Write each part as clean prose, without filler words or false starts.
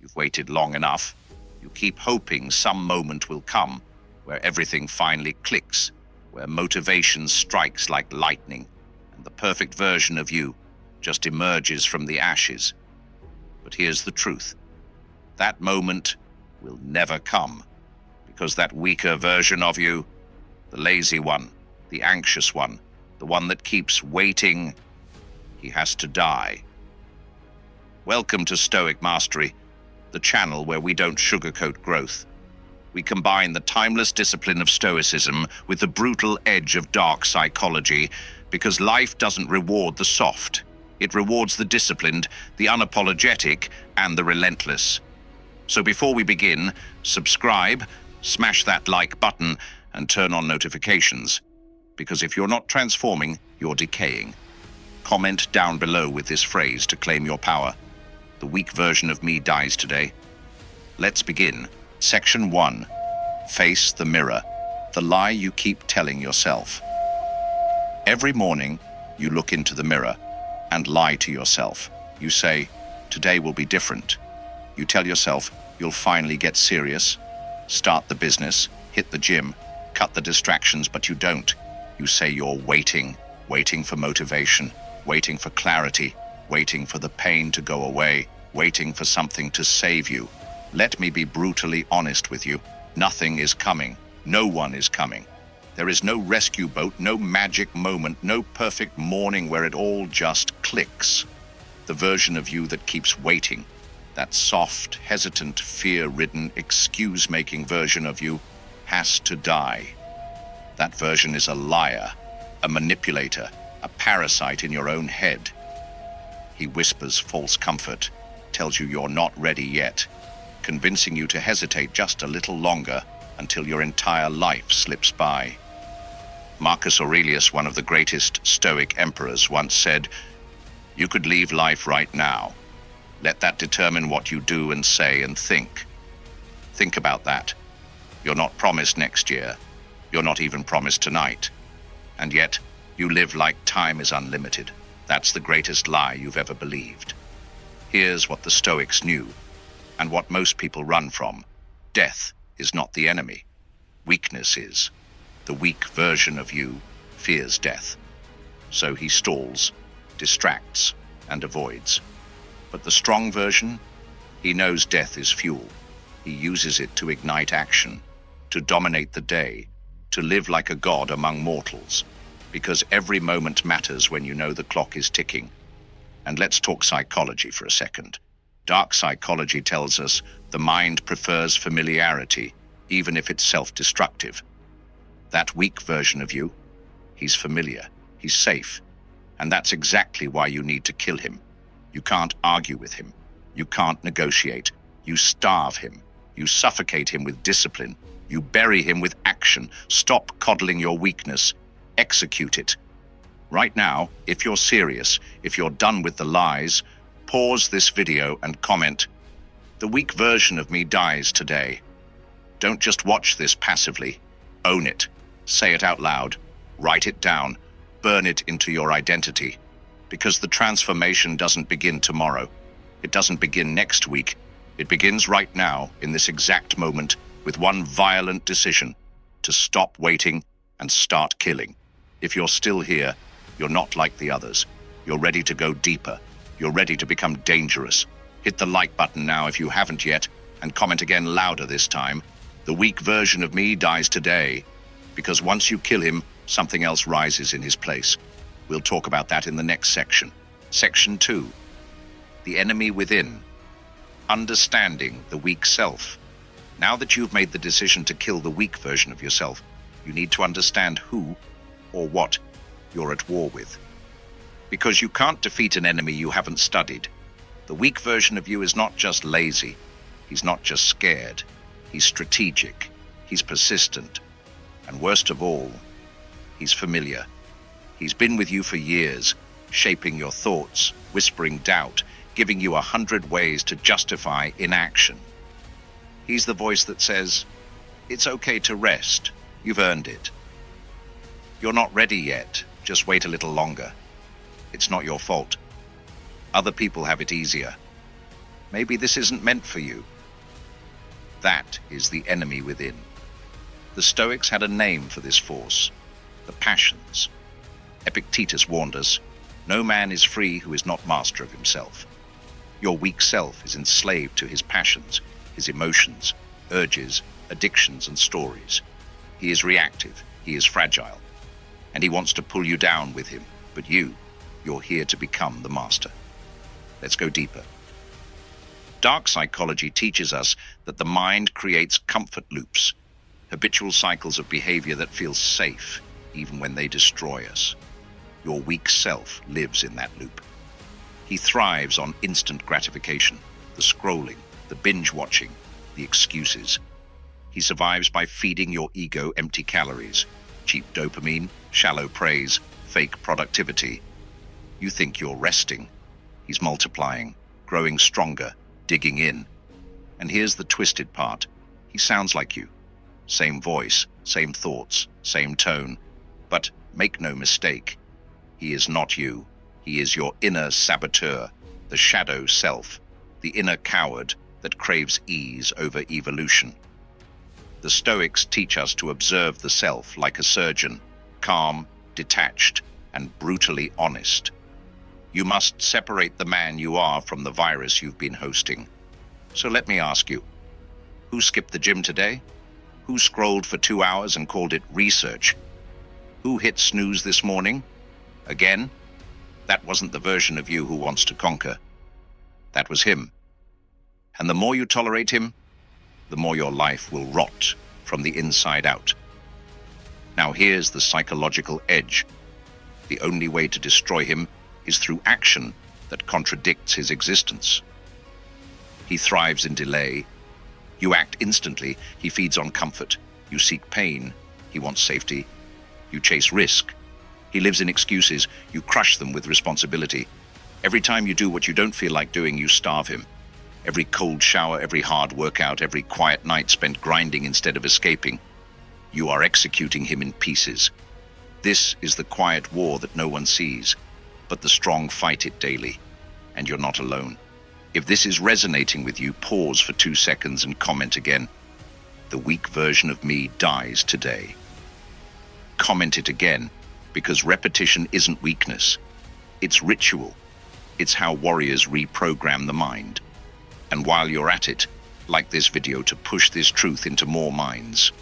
You've waited long enough. You keep hoping some moment will come where everything finally clicks, where motivation strikes like lightning, and the perfect version of you just emerges from the ashes. But here's the truth. That moment will never come, because that weaker version of you, the lazy one, the anxious one, the one that keeps waiting, he has to die. Welcome to Stoic Mastery, the channel where we don't sugarcoat growth. We combine the timeless discipline of Stoicism with the brutal edge of dark psychology, because life doesn't reward the soft. It rewards the disciplined, the unapologetic, and the relentless. So before we begin, subscribe, smash that like button, and turn on notifications. Because if you're not transforming, you're decaying. Comment down below with this phrase to claim your power. The weak version of me dies today. Let's begin. Section 1. Face the mirror. The lie you keep telling yourself. Every morning, you look into the mirror and lie to yourself. You say, today will be different. You tell yourself you'll finally get serious, start the business, hit the gym, cut the distractions, but you don't. You say you're waiting for motivation, waiting for clarity, waiting for the pain to go away, waiting for something to save you. Let me be brutally honest with you. Nothing is coming. No one is coming. There is no rescue boat, no magic moment, no perfect morning where it all just clicks. The version of you that keeps waiting, that soft, hesitant, fear-ridden, excuse-making version of you, has to die. That version is a liar, a manipulator, a parasite in your own head. He whispers false comfort, tells you you're not ready yet, convincing you to hesitate just a little longer until your entire life slips by. Marcus Aurelius, one of the greatest Stoic emperors, once said, "You could leave life right now. Let that determine what you do and say and think." Think about that. You're not promised next year. You're not even promised tonight. And yet, you live like time is unlimited. That's the greatest lie you've ever believed. Here's what the Stoics knew, and what most people run from. Death is not the enemy. Weakness is. The weak version of you fears death. So he stalls, distracts, and avoids. But the strong version, he knows death is fuel. He uses it to ignite action, to dominate the day, to live like a god among mortals. Because every moment matters when you know the clock is ticking. And let's talk psychology for a second. Dark psychology tells us the mind prefers familiarity, even if it's self-destructive. That weak version of you, he's familiar, he's safe, and that's exactly why you need to kill him. You can't argue with him. You can't negotiate. You starve him. You suffocate him with discipline. You bury him with action. Stop coddling your weakness. Execute it. Right now, if you're serious, if you're done with the lies, pause this video and comment, "The weak version of me dies today." Don't just watch this passively. Own it. Say it out loud. Write it down. Burn it into your identity. Because the transformation doesn't begin tomorrow. It doesn't begin next week. It begins right now, in this exact moment, with one violent decision: to stop waiting and start killing. If you're still here, you're not like the others. You're ready to go deeper. You're ready to become dangerous. Hit the like button now if you haven't yet, and comment again louder this time. The weak version of me dies today, because once you kill him, something else rises in his place. We'll talk about that in the next section. Section 2. The enemy within. Understanding the weak self. Now that you've made the decision to kill the weak version of yourself, you need to understand who or what you're at war with. Because you can't defeat an enemy you haven't studied. The weak version of you is not just lazy. He's not just scared. He's strategic. He's persistent. And worst of all, he's familiar. He's been with you for years, shaping your thoughts, whispering doubt, giving you 100 ways to justify inaction. He's the voice that says, "It's okay to rest. You've earned it. You're not ready yet. Just wait a little longer. It's not your fault. Other people have it easier. Maybe this isn't meant for you. That is the enemy within. The Stoics had a name for this force, the passions. Epictetus warned us, no man is free who is not master of himself. Your weak self is enslaved to his passions, his emotions, urges, addictions, and stories. He is reactive, he is fragile, and he wants to pull you down with him, but you're here to become the master. Let's go deeper. Dark psychology teaches us that the mind creates comfort loops, habitual cycles of behavior that feel safe, even when they destroy us. Your weak self lives in that loop. He thrives on instant gratification, the scrolling, the binge-watching, the excuses. He survives by feeding your ego empty calories, cheap dopamine, shallow praise, fake productivity. You think you're resting. He's multiplying, growing stronger, digging in. And here's the twisted part. He sounds like you. Same voice, same thoughts, same tone. But make no mistake, he is not you. He is your inner saboteur, the shadow self, the inner coward that craves ease over evolution. The Stoics teach us to observe the self like a surgeon, calm, detached, and brutally honest. You must separate the man you are from the virus you've been hosting. So let me ask you, who skipped the gym today? Who scrolled for 2 hours and called it research? Who hit snooze this morning? Again? That wasn't the version of you who wants to conquer. That was him. And the more you tolerate him, the more your life will rot from the inside out. Now here's the psychological edge. The only way to destroy him is through action that contradicts his existence. He thrives in delay. You act instantly. He feeds on comfort. You seek pain. He wants safety. You chase risk. He lives in excuses. You crush them with responsibility. Every time you do what you don't feel like doing, you starve him. Every cold shower, every hard workout, every quiet night spent grinding instead of escaping, you are executing him in pieces. This is the quiet war that no one sees, but the strong fight it daily, and you're not alone. If this is resonating with you, pause for 2 seconds and comment again. The weak version of me dies today. Comment it again, because repetition isn't weakness. It's ritual. It's how warriors reprogram the mind. And while you're at it, like this video to push this truth into more minds.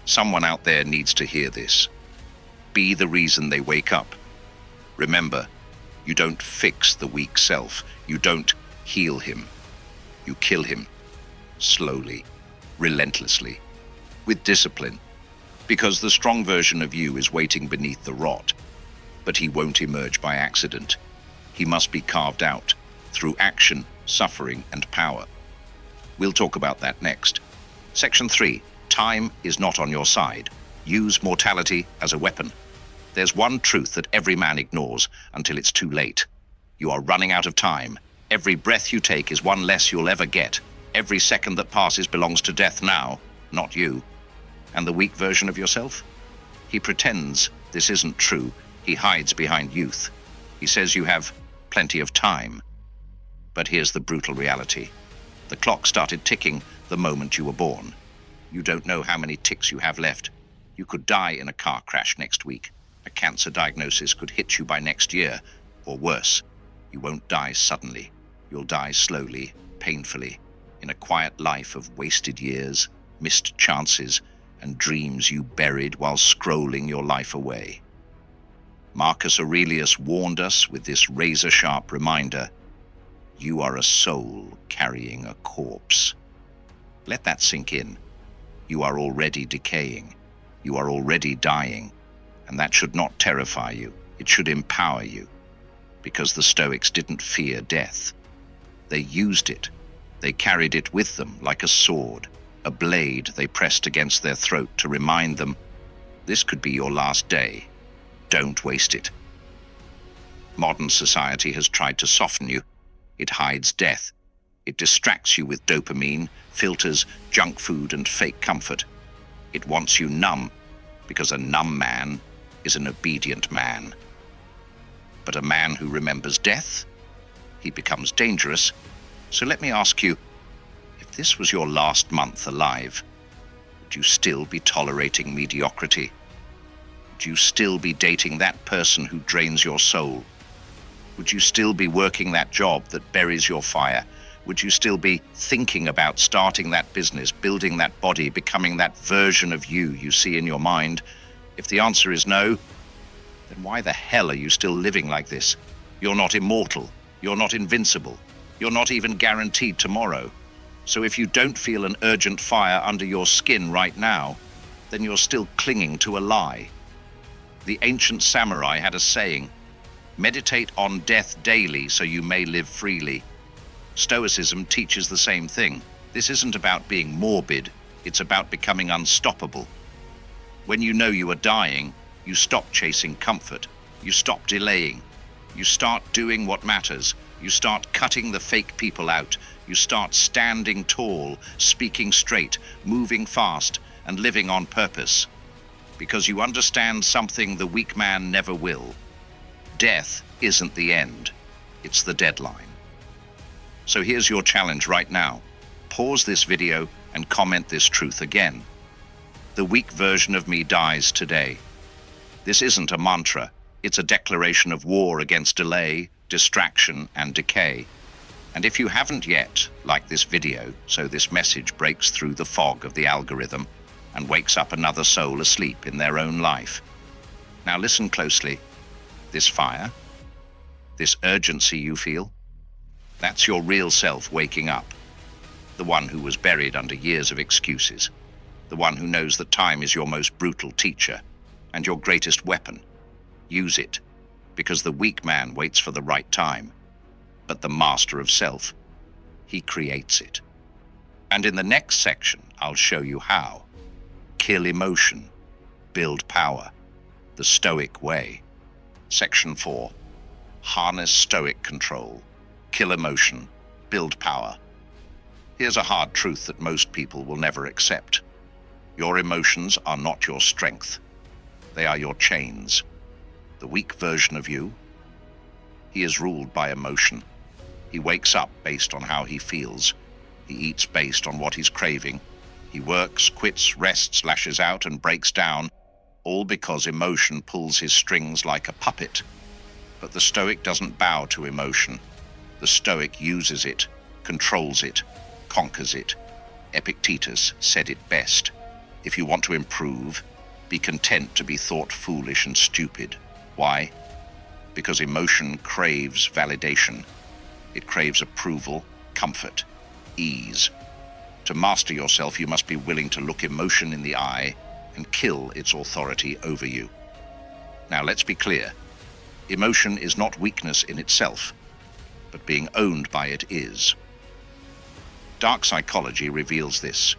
Someone out there needs to hear this. Be the reason they wake up. Remember, you don't fix the weak self. You don't heal him. You kill him. Slowly, relentlessly, with discipline. Because the strong version of you is waiting beneath the rot. But he won't emerge by accident. He must be carved out through action, suffering, and power. We'll talk about that next. Section 3. Time is not on your side. Use mortality as a weapon. There's one truth that every man ignores until it's too late. You are running out of time. Every breath you take is one less you'll ever get. Every second that passes belongs to death now, not you. And the weak version of yourself? He pretends this isn't true. He hides behind youth. He says you have plenty of time. But here's the brutal reality. The clock started ticking the moment you were born. You don't know how many ticks you have left. You could die in a car crash next week. A cancer diagnosis could hit you by next year, or worse. You won't die suddenly. You'll die slowly, painfully, in a quiet life of wasted years, missed chances, and dreams you buried while scrolling your life away. Marcus Aurelius warned us with this razor-sharp reminder: you are a soul carrying a corpse. Let that sink in. You are already decaying. You are already dying. And that should not terrify you. It should empower you. Because the Stoics didn't fear death. They used it. They carried it with them like a sword, a blade they pressed against their throat to remind them, this could be your last day. Don't waste it. Modern society has tried to soften you. It hides death. It distracts you with dopamine, filters, junk food, and fake comfort. It wants you numb, because a numb man is an obedient man. But a man who remembers death, he becomes dangerous, So let me ask you, if this was your last month alive, would you still be tolerating mediocrity? Would you still be dating that person who drains your soul? Would you still be working that job that buries your fire? Would you still be thinking about starting that business, building that body, becoming that version of you see in your mind? If the answer is no, then why the hell are you still living like this? You're not immortal. You're not invincible. You're not even guaranteed tomorrow. So if you don't feel an urgent fire under your skin right now, then you're still clinging to a lie. The ancient samurai had a saying, meditate on death daily so you may live freely. Stoicism teaches the same thing. This isn't about being morbid, it's about becoming unstoppable. When you know you are dying, you stop chasing comfort, you stop delaying, you start doing what matters, you start cutting the fake people out, you start standing tall, speaking straight, moving fast, and living on purpose. Because you understand something the weak man never will. Death isn't the end, it's the deadline. So here's your challenge right now. Pause this video and comment this truth again. The weak version of me dies today. This isn't a mantra, it's a declaration of war against delay, distraction, and decay. And if you haven't yet, like this video, so this message breaks through the fog of the algorithm and wakes up another soul asleep in their own life. Now listen closely. This fire, this urgency you feel, that's your real self waking up. The one who was buried under years of excuses. The one who knows that time is your most brutal teacher and your greatest weapon. Use it, because the weak man waits for the right time. But the master of self, he creates it. And in the next section, I'll show you how. Kill emotion, build power, the Stoic way. Section 4, harness Stoic control, kill emotion, build power. Here's a hard truth that most people will never accept. Your emotions are not your strength. They are your chains. The weak version of you, he is ruled by emotion. He wakes up based on how he feels. He eats based on what he's craving. He works, quits, rests, lashes out, and breaks down, all because emotion pulls his strings like a puppet. But the Stoic doesn't bow to emotion. The Stoic uses it, controls it, conquers it. Epictetus said it best. If you want to improve, be content to be thought foolish and stupid. Why? Because emotion craves validation. It craves approval, comfort, ease. To master yourself, you must be willing to look emotion in the eye and kill its authority over you. Now let's be clear. Emotion is not weakness in itself, but being owned by it is. Dark psychology reveals this.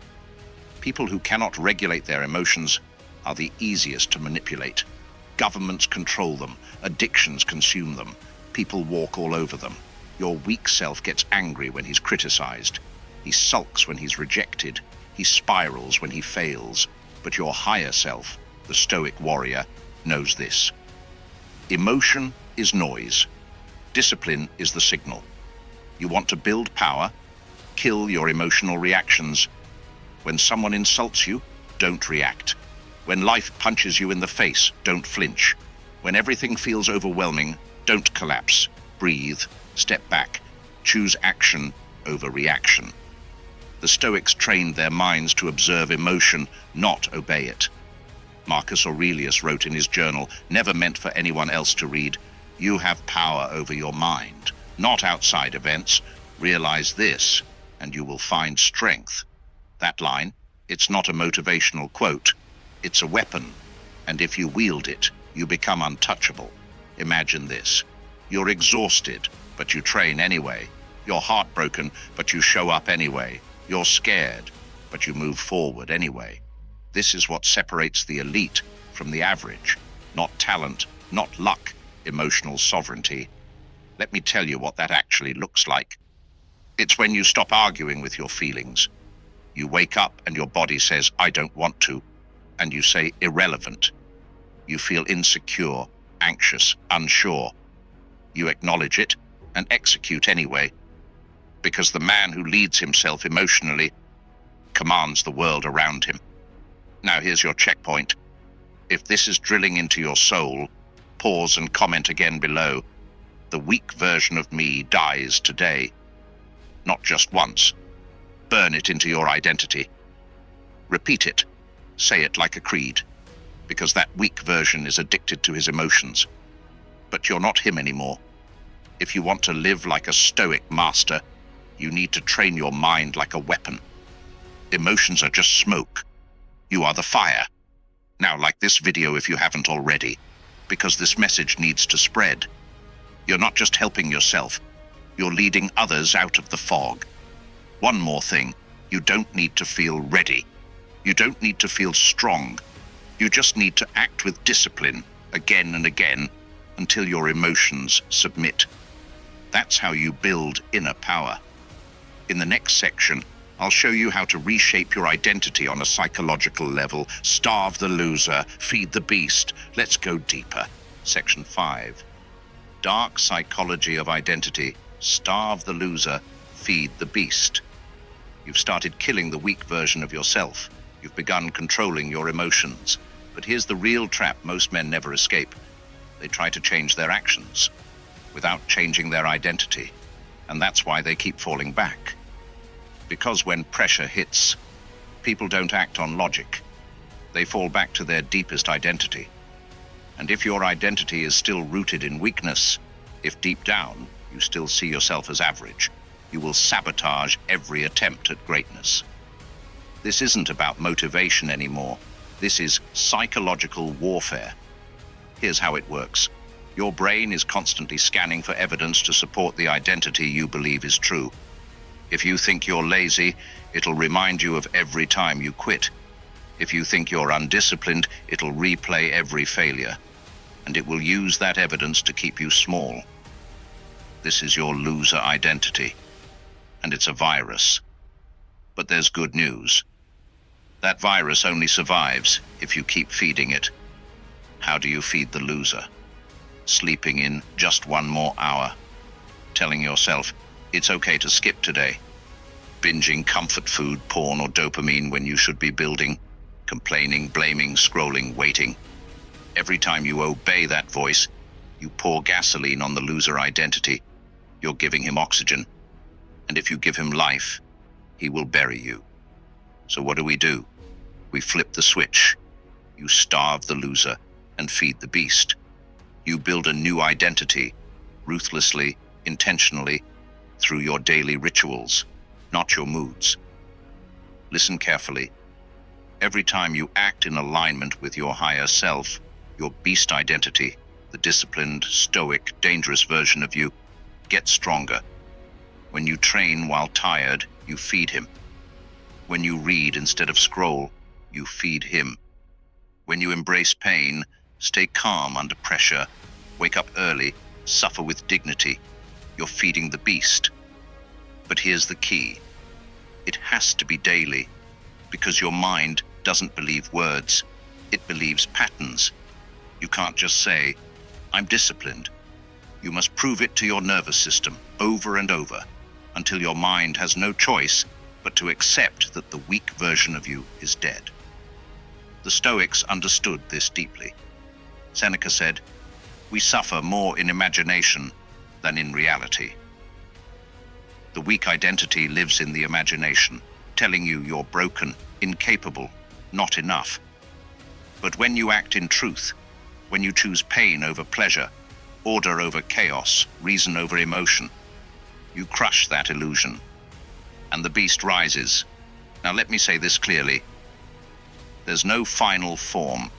People who cannot regulate their emotions are the easiest to manipulate. Governments control them, addictions consume them, people walk all over them. Your weak self gets angry when he's criticized. He sulks when he's rejected. He spirals when he fails. But your higher self, the Stoic warrior, knows this. Emotion is noise. Discipline is the signal. You want to build power? Kill your emotional reactions. When someone insults you, don't react. When life punches you in the face, don't flinch. When everything feels overwhelming, don't collapse. Breathe, step back, choose action over reaction. The Stoics trained their minds to observe emotion, not obey it. Marcus Aurelius wrote in his journal, never meant for anyone else to read, "You have power over your mind, not outside events. Realize this, and you will find strength." That line, it's not a motivational quote, it's a weapon, and if you wield it, you become untouchable. Imagine this. You're exhausted, but you train anyway. You're heartbroken, but you show up anyway. You're scared, but you move forward anyway. This is what separates the elite from the average. Not talent, not luck, emotional sovereignty. Let me tell you what that actually looks like. It's when you stop arguing with your feelings. You wake up and your body says, "I don't want to," and you say, "Irrelevant." You feel insecure, anxious, unsure. You acknowledge it and execute anyway. because the man who leads himself emotionally commands the world around him. Now here's your checkpoint. If this is drilling into your soul, pause and comment again below. The weak version of me dies today. Not just once. Burn it into your identity. Repeat it. Say it like a creed. Because that weak version is addicted to his emotions. But you're not him anymore. If you want to live like a Stoic master, you need to train your mind like a weapon. Emotions are just smoke. You are the fire. Now like this video if you haven't already, because this message needs to spread. You're not just helping yourself, you're leading others out of the fog. One more thing, you don't need to feel ready. You don't need to feel strong. You just need to act with discipline again and again until your emotions submit. That's how you build inner power. In the next section, I'll show you how to reshape your identity on a psychological level. Starve the loser, feed the beast. Let's go deeper. Section 5. Dark psychology of identity. Starve the loser, feed the beast. You've started killing the weak version of yourself. You've begun controlling your emotions. But here's the real trap most men never escape. They try to change their actions without changing their identity. And that's why they keep falling back. Because when pressure hits, people don't act on logic. They fall back to their deepest identity. And if your identity is still rooted in weakness, if deep down you still see yourself as average, you will sabotage every attempt at greatness. This isn't about motivation anymore. This is psychological warfare. Here's how it works. Your brain is constantly scanning for evidence to support the identity you believe is true. If you think you're lazy, it'll remind you of every time you quit. If you think you're undisciplined, it'll replay every failure. And it will use that evidence to keep you small. This is your loser identity. And it's a virus. But there's good news. That virus only survives if you keep feeding it. How do you feed the loser? Sleeping in just one more hour. Telling yourself, it's okay to skip today. Binging comfort food, porn, or dopamine when you should be building. Complaining, blaming, scrolling, waiting. Every time you obey that voice, you pour gasoline on the loser identity. You're giving him oxygen. And if you give him life, he will bury you. So what do? We flip the switch. You starve the loser and feed the beast. You build a new identity, ruthlessly, intentionally, through your daily rituals, not your moods. Listen carefully. Every time you act in alignment with your higher self, your beast identity, the disciplined, stoic, dangerous version of you, gets stronger. When you train while tired, you feed him. When you read instead of scroll, you feed him. When you embrace pain, stay calm under pressure, wake up early, suffer with dignity, you're feeding the beast. But here's the key. It has to be daily, because your mind doesn't believe words, it believes patterns. You can't just say, I'm disciplined. You must prove it to your nervous system over and over, until your mind has no choice but to accept that the weak version of you is dead. The Stoics understood this deeply. Seneca said, we suffer more in imagination than in reality. The weak identity lives in the imagination, telling you you're broken, incapable, not enough. But when you act in truth, when you choose pain over pleasure, order over chaos, reason over emotion, you crush that illusion, and the beast rises. Now let me say this clearly. There's no final form,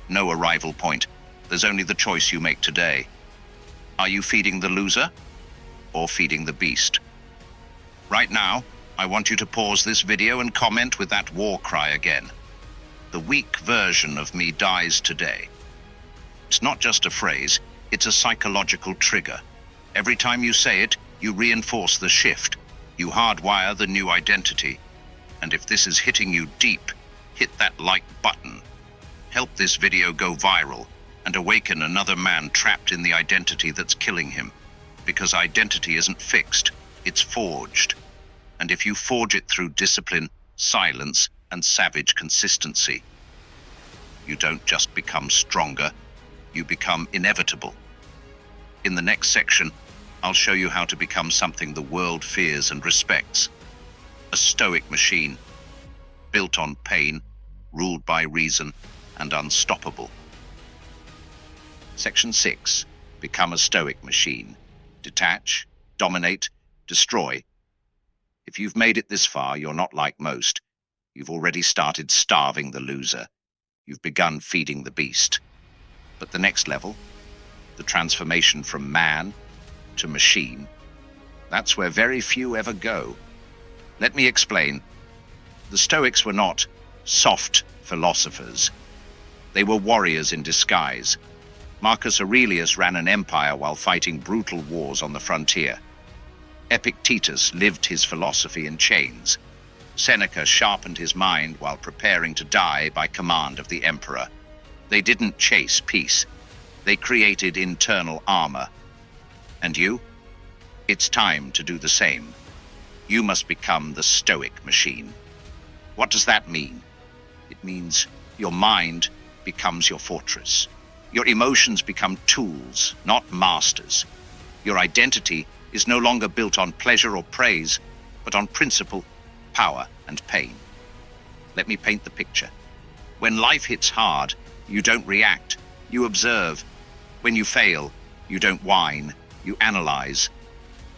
no arrival point. There's only the choice you make today. Are you feeding the loser or feeding the beast? Right now, I want you to pause this video and comment with that war cry again. The weak version of me dies today. It's not just a phrase, it's a psychological trigger. Every time you say it, you reinforce the shift. You hardwire the new identity. And if this is hitting you deep, hit that like button. Help this video go viral and awaken another man trapped in the identity that's killing him. Because identity isn't fixed, It's forged. And if you forge it through discipline, silence, and savage consistency, you don't just become stronger, you become inevitable. In the next section, I'll show you how to become something the world fears and respects. A stoic machine, built on pain, ruled by reason, and unstoppable. Section 6. Become a stoic machine. Detach, dominate, destroy. If you've made it this far, you're not like most. You've already started starving the loser. You've begun feeding the beast. But the next level, the transformation from man to machine, that's where very few ever go. Let me explain. The Stoics were not soft philosophers. They were warriors in disguise. Marcus Aurelius ran an empire while fighting brutal wars on the frontier. Epictetus lived his philosophy in chains. Seneca sharpened his mind while preparing to die by command of the emperor. They didn't chase peace. They created internal armor. And you? It's time to do the same. You must become the Stoic machine. What does that mean? It means your mind becomes your fortress. Your emotions become tools, not masters. Your identity is no longer built on pleasure or praise, but on principle, power, and pain. Let me paint the picture. When life hits hard, you don't react, you observe. When you fail, you don't whine, you analyze.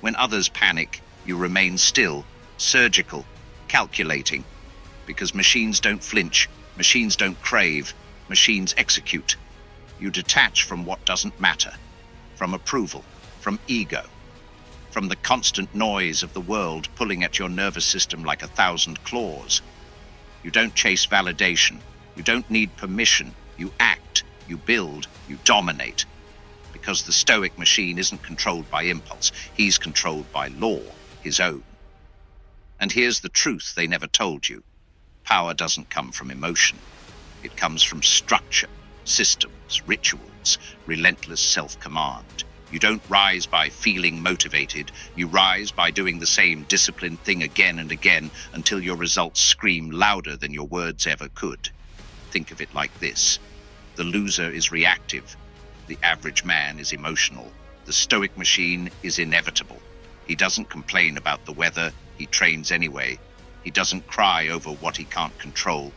When others panic, you remain still, surgical, calculating. Because machines don't flinch, machines don't crave, machines execute. You detach from what doesn't matter, from approval, from ego, from the constant noise of the world pulling at your nervous system like 1,000 claws. You don't chase validation. You don't need permission. You act, you build, you dominate. Because the Stoic machine isn't controlled by impulse. He's controlled by law, his own. And here's the truth they never told you. Power doesn't come from emotion. It comes from structure, systems, rituals, relentless self-command. You don't rise by feeling motivated. You rise by doing the same disciplined thing again and again until your results scream louder than your words ever could. Think of it like this. The loser is reactive. The average man is emotional. The Stoic machine is inevitable. He doesn't complain about the weather. He trains anyway. He doesn't cry over what he can't control.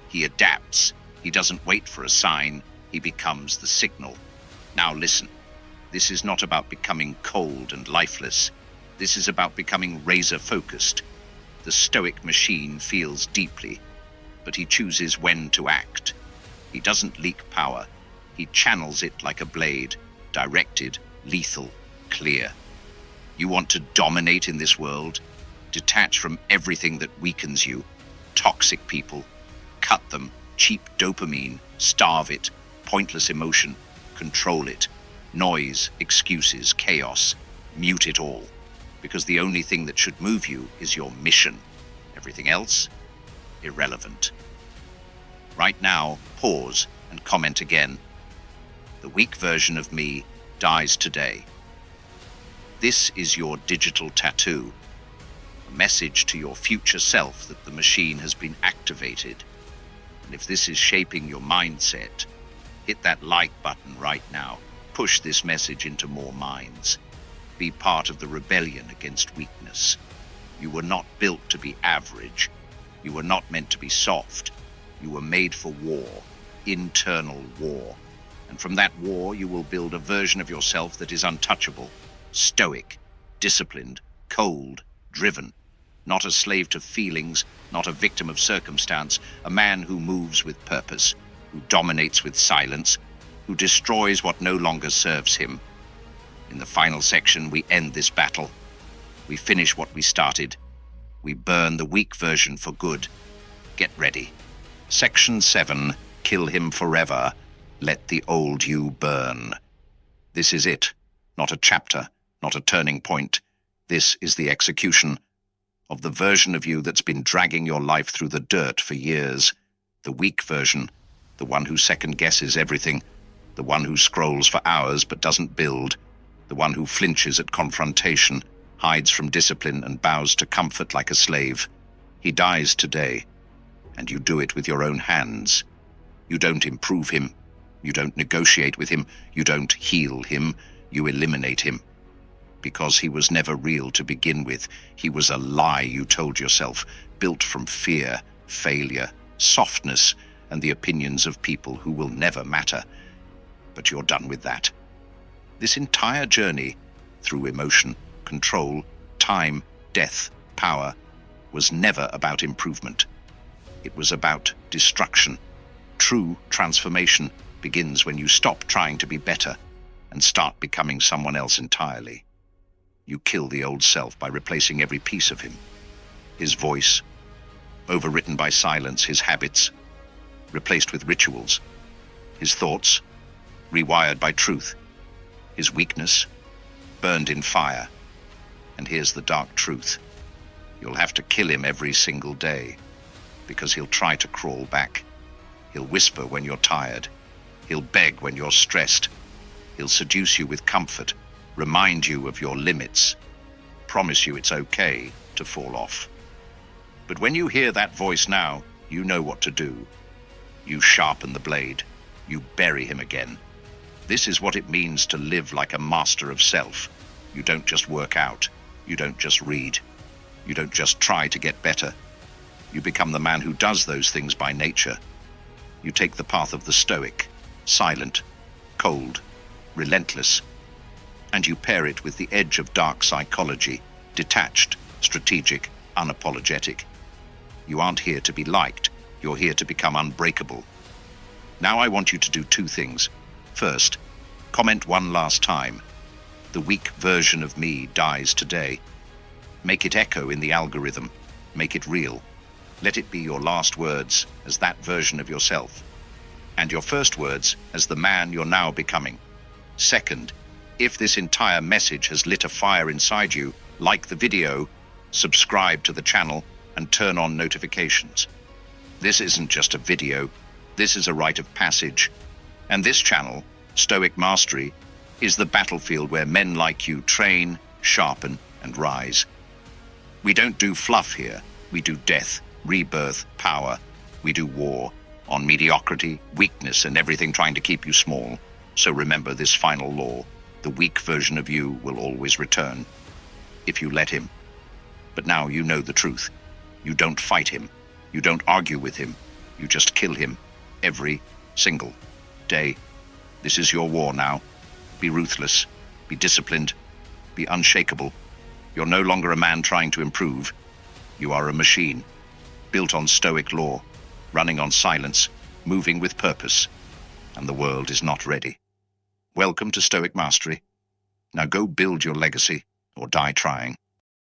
He adapts. He doesn't wait for a sign. He becomes the signal. Now listen. This is not about becoming cold and lifeless. This is about becoming razor-focused. The Stoic machine feels deeply, but he chooses when to act. He doesn't leak power. He channels it like a blade, directed, lethal, clear. You want to dominate in this world? Detach from everything that weakens you. Toxic people. Cut them. Cheap dopamine. Starve it. Pointless emotion. Control it. Noise, excuses, chaos. Mute it all. Because the only thing that should move you is your mission. Everything else? Irrelevant. Right now, pause and comment again. The weak version of me dies today. This is your digital tattoo. A message to your future self that the machine has been activated. And if this is shaping your mindset, hit that like button right now. Push this message into more minds. Be part of the rebellion against weakness. You were not built to be average. You were not meant to be soft. You were made for war, internal war. And from that war, you will build a version of yourself that is untouchable, stoic, disciplined, cold, driven. Not a slave to feelings, not a victim of circumstance, a man who moves with purpose, who dominates with silence, who destroys what no longer serves him. In the final section, we end this battle. We finish what we started. We burn the weak version for good. Get ready. Section 7, Kill him forever. Let the old you burn. This is it. Not a chapter, not a turning point. This is the execution of the version of you that's been dragging your life through the dirt for years. The weak version, the one who second-guesses everything, the one who scrolls for hours but doesn't build, the one who flinches at confrontation, hides from discipline and bows to comfort like a slave. He dies today, and you do it with your own hands. You don't improve him. You don't negotiate with him. You don't heal him. You eliminate him. Because he was never real to begin with. He was a lie you told yourself, built from fear, failure, softness, and the opinions of people who will never matter. But you're done with that. This entire journey, through emotion, control, time, death, power, was never about improvement. It was about destruction. True transformation begins when you stop trying to be better and start becoming someone else entirely. You kill the old self by replacing every piece of him. His voice, overwritten by silence, his habits, replaced with rituals, his thoughts, rewired by truth, his weakness, burned in fire. And here's the dark truth. You'll have to kill him every single day, because he'll try to crawl back. He'll whisper when you're tired. He'll beg when you're stressed. He'll seduce you with comfort, remind you of your limits, promise you it's okay to fall off. But when you hear that voice now, you know what to do. You sharpen the blade. You bury him again. This is what it means to live like a master of self. You don't just work out. You don't just read. You don't just try to get better. You become the man who does those things by nature. You take the path of the Stoic, silent, cold, relentless, and you pair it with the edge of dark psychology, detached, strategic, unapologetic. You aren't here to be liked. You're here to become unbreakable. Now I want you to do two things. First, comment one last time. The weak version of me dies today. Make it echo in the algorithm. Make it real. Let it be your last words as that version of yourself, and your first words as the man you're now becoming. Second, if this entire message has lit a fire inside you, like the video, subscribe to the channel, and turn on notifications. This isn't just a video. This is a rite of passage. And this channel, Stoic Mastery, is the battlefield where men like you train, sharpen, and rise. We don't do fluff here. We do death, rebirth, power. We do war on mediocrity, weakness, and everything trying to keep you small. So remember this final law. The weak version of you will always return, if you let him. But now you know the truth. You don't fight him. You don't argue with him. You just kill him every single day. This is your war now. Be ruthless. Be disciplined. Be unshakable. You're no longer a man trying to improve. You are a machine, built on Stoic law, running on silence, moving with purpose. And the world is not ready. Welcome to Stoic Mastery. Now go build your legacy or die trying.